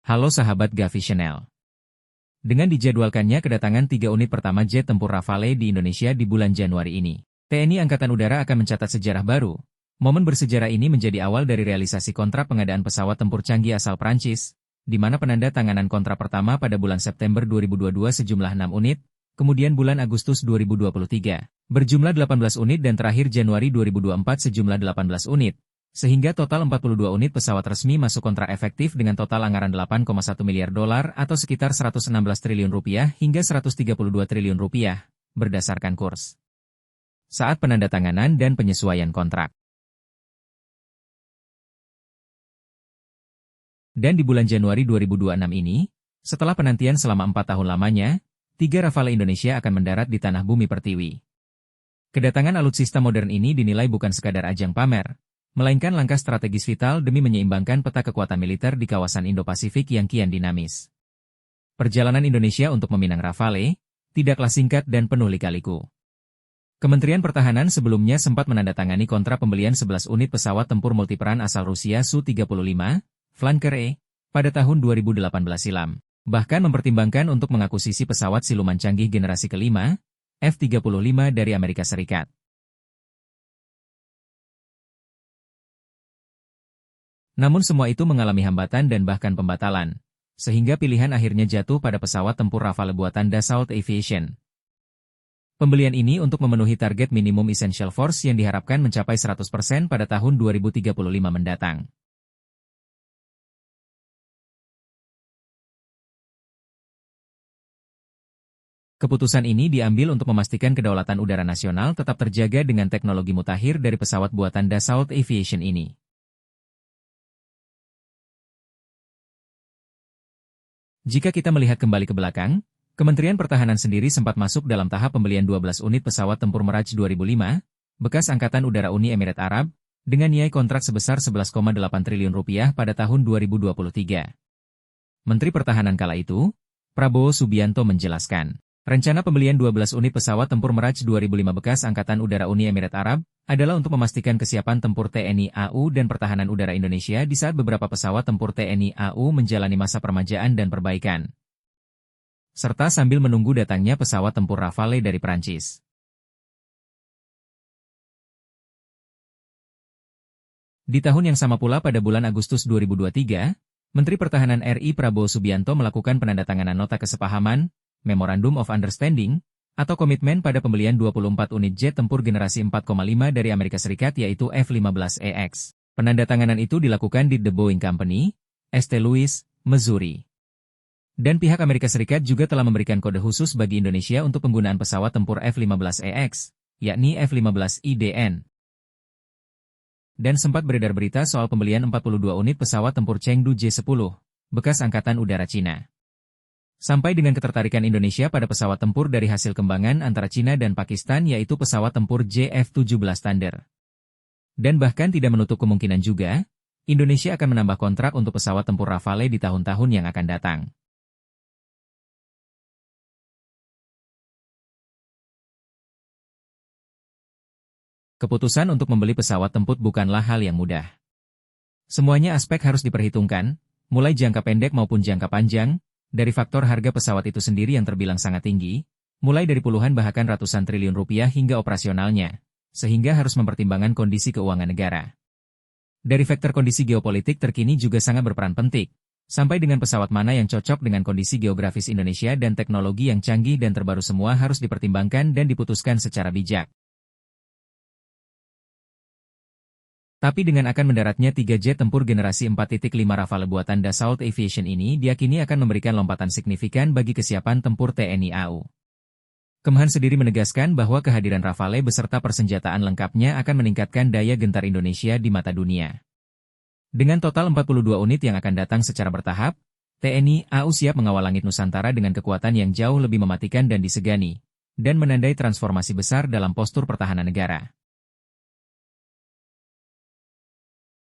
Halo sahabat Gavi Channel. Dengan dijadwalkannya kedatangan 3 unit pertama jet tempur Rafale di Indonesia di bulan Januari ini, TNI Angkatan Udara akan mencatat sejarah baru. Momen bersejarah ini menjadi awal dari realisasi kontrak pengadaan pesawat tempur canggih asal Prancis, di mana penanda tanganan kontrak pertama pada bulan September 2022 sejumlah 6 unit, kemudian bulan Agustus 2023, berjumlah 18 unit dan terakhir Januari 2024 sejumlah 18 unit. Sehingga total 42 unit pesawat resmi masuk kontrak efektif dengan total anggaran 8,1 miliar dolar atau sekitar 116 triliun rupiah hingga 132 triliun rupiah, berdasarkan kurs saat penandatanganan dan penyesuaian kontrak. Dan di bulan Januari 2026 ini, setelah penantian selama 4 tahun lamanya, 3 Rafale Indonesia akan mendarat di tanah bumi pertiwi. Kedatangan alutsista modern ini dinilai bukan sekadar ajang pamer, melainkan langkah strategis vital demi menyeimbangkan peta kekuatan militer di kawasan Indo-Pasifik yang kian dinamis. Perjalanan Indonesia untuk meminang Rafale tidaklah singkat dan penuh lika-liku. Kementerian Pertahanan sebelumnya sempat menandatangani kontrak pembelian 11 unit pesawat tempur multiperan asal Rusia Su-35, Flanker E, pada tahun 2018 silam. Bahkan mempertimbangkan untuk mengakuisisi pesawat siluman canggih generasi kelima, F-35 dari Amerika Serikat. Namun semua itu mengalami hambatan dan bahkan pembatalan, sehingga pilihan akhirnya jatuh pada pesawat tempur Rafale buatan Dassault Aviation. Pembelian ini untuk memenuhi target minimum essential force yang diharapkan mencapai 100% pada tahun 2035 mendatang. Keputusan ini diambil untuk memastikan kedaulatan udara nasional tetap terjaga dengan teknologi mutakhir dari pesawat buatan Dassault Aviation ini. Jika kita melihat kembali ke belakang, Kementerian Pertahanan sendiri sempat masuk dalam tahap pembelian 12 unit pesawat tempur Mirage 2005, bekas Angkatan Udara Uni Emirat Arab, dengan nilai kontrak sebesar 11,8 triliun rupiah pada tahun 2023. Menteri Pertahanan kala itu, Prabowo Subianto menjelaskan, rencana pembelian 12 unit pesawat tempur Mirage 2005 bekas Angkatan Udara Uni Emirat Arab adalah untuk memastikan kesiapan tempur TNI AU dan Pertahanan Udara Indonesia di saat beberapa pesawat tempur TNI AU menjalani masa permajaan dan perbaikan, serta sambil menunggu datangnya pesawat tempur Rafale dari Prancis. Di tahun yang sama pula pada bulan Agustus 2023, Menteri Pertahanan RI Prabowo Subianto melakukan penandatanganan nota kesepahaman, Memorandum of Understanding, atau komitmen pada pembelian 24 unit jet tempur generasi 4,5 dari Amerika Serikat yaitu F-15EX. Penandatanganan itu dilakukan di The Boeing Company, St. Louis, Missouri. Dan pihak Amerika Serikat juga telah memberikan kode khusus bagi Indonesia untuk penggunaan pesawat tempur F-15EX, yakni F-15IDN. Dan sempat beredar berita soal pembelian 42 unit pesawat tempur Chengdu J-10, bekas Angkatan Udara Cina. Sampai dengan ketertarikan Indonesia pada pesawat tempur dari hasil kembangan antara Cina dan Pakistan yaitu pesawat tempur JF-17 Thunder. Dan bahkan tidak menutup kemungkinan juga, Indonesia akan menambah kontrak untuk pesawat tempur Rafale di tahun-tahun yang akan datang. Keputusan untuk membeli pesawat tempur bukanlah hal yang mudah. Semuanya aspek harus diperhitungkan, mulai jangka pendek maupun jangka panjang, dari faktor harga pesawat itu sendiri yang terbilang sangat tinggi, mulai dari puluhan bahkan ratusan triliun rupiah hingga operasionalnya, sehingga harus mempertimbangkan kondisi keuangan negara. Dari faktor kondisi geopolitik terkini juga sangat berperan penting, sampai dengan pesawat mana yang cocok dengan kondisi geografis Indonesia dan teknologi yang canggih dan terbaru semua harus dipertimbangkan dan diputuskan secara bijak. Tapi dengan akan mendaratnya 3 jet tempur generasi 4.5 Rafale buatan Dassault Aviation ini diyakini akan memberikan lompatan signifikan bagi kesiapan tempur TNI AU. Kemhan sendiri menegaskan bahwa kehadiran Rafale beserta persenjataan lengkapnya akan meningkatkan daya gentar Indonesia di mata dunia. Dengan total 42 unit yang akan datang secara bertahap, TNI AU siap mengawal langit Nusantara dengan kekuatan yang jauh lebih mematikan dan disegani, dan menandai transformasi besar dalam postur pertahanan negara.